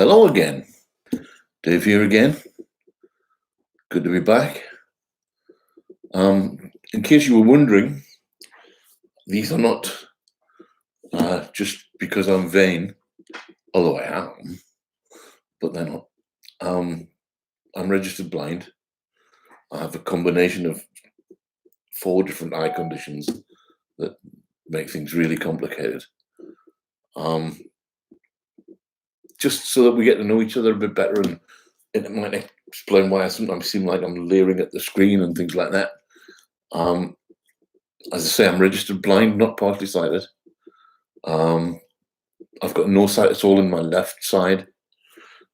Hello again. Dave here again. Good to be back. In case you were wondering, these are not just because I'm vain, although I am, but they're not. I'm registered blind. I have a combination of 4 different eye conditions that make things really complicated. Just so that we get to know each other a bit better, and it might explain why I sometimes seem like I'm leering at the screen and things like that. As I say, I'm registered blind, not partially sighted. I've got no sight at all in my left side.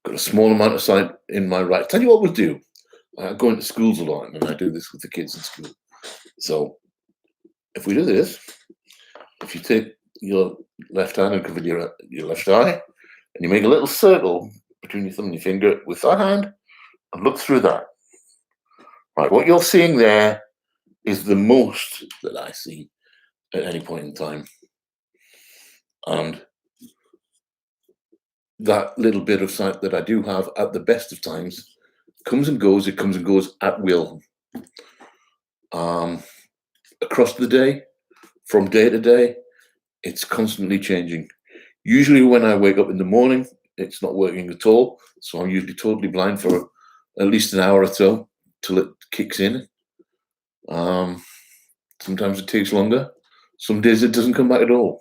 Got a small amount of sight in my right. Tell you what we'll do. I go into schools a lot, and I do this with the kids in school. So if we do this, if you take your left hand and cover your left eye, and you make a little circle between your thumb and your finger with that hand, and look through that. Right, what you're seeing there is the most that I see at any point in time. And that little bit of sight that I do have at the best of times comes and goes. It comes and goes at will. Across the day, from day to day, it's constantly changing. Usually when I wake up in the morning, it's not working at all. So I'm usually totally blind for at least an hour or so till it kicks in. Sometimes it takes longer. Some days it doesn't come back at all.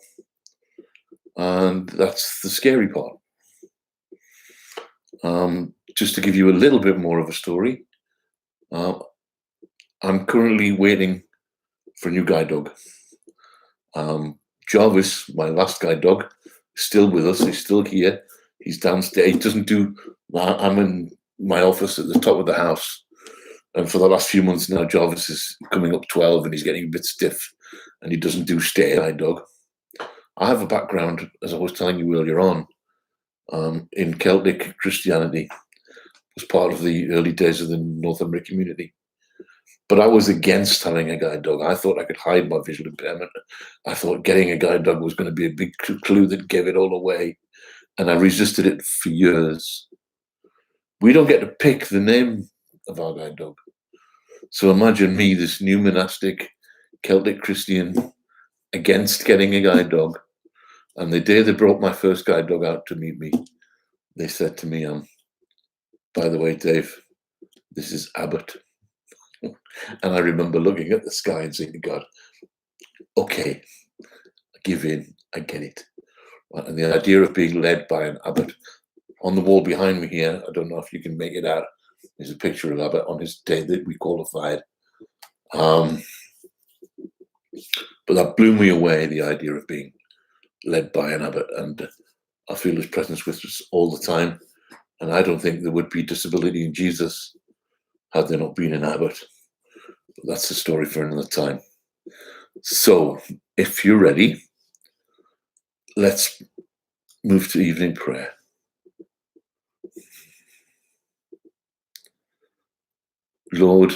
And that's the scary part. Just to give you a little bit more of a story, I'm currently waiting for a new guide dog. Jarvis, my last guide dog, is still with us. He's still here. He's downstairs. He doesn't do. I'm in my office at the top of the house, and for the last few months now, Jarvis is coming up 12, and he's getting a bit stiff, and he doesn't do stay guide dog. I have a background, as I was telling you earlier on, in Celtic Christianity. It was part of the early days of the Northumbria community. But I was against having a guide dog. I thought I could hide my visual impairment. I thought getting a guide dog was going to be a big clue that gave it all away. And I resisted it for years. We don't get to pick the name of our guide dog. So imagine me, this new monastic Celtic Christian, against getting a guide dog. And the day they brought my first guide dog out to meet me, they said to me, by the way, Dave, this is Abbott. And I remember looking at the sky and saying to God, okay, I give in, I get it. And the idea of being led by an Abbot. On the wall behind me here, I don't know if you can make it out, there's a picture of Abbott on his day that we qualified. But that blew me away, the idea of being led by an Abbot. And I feel his presence with us all the time. And I don't think there would be disability in Jesus had there not been an Abbot. But that's a story for another time. So, if you're ready, let's move to evening prayer. Lord,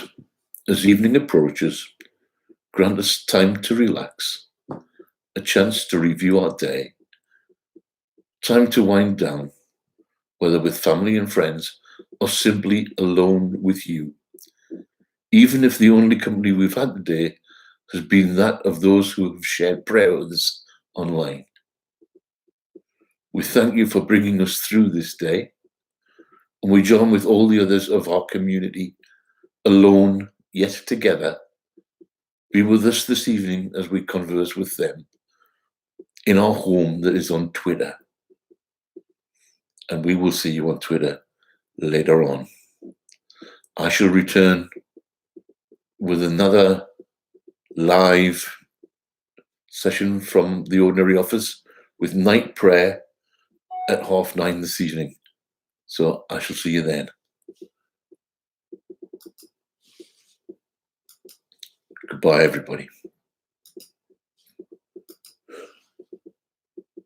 as evening approaches, grant us time to relax, a chance to review our day, time to wind down, whether with family and friends or simply alone with you. Even if the only company we've had today has been that of those who have shared prayer with us online. We thank you for bringing us through this day, and we join with all the others of our community, alone yet together. Be with us this evening as we converse with them in our home that is on Twitter. And we will see you on Twitter later on. I shall return with another live session from the ordinary office with night prayer at 9:30 this evening. So I shall see you then. Goodbye, everybody.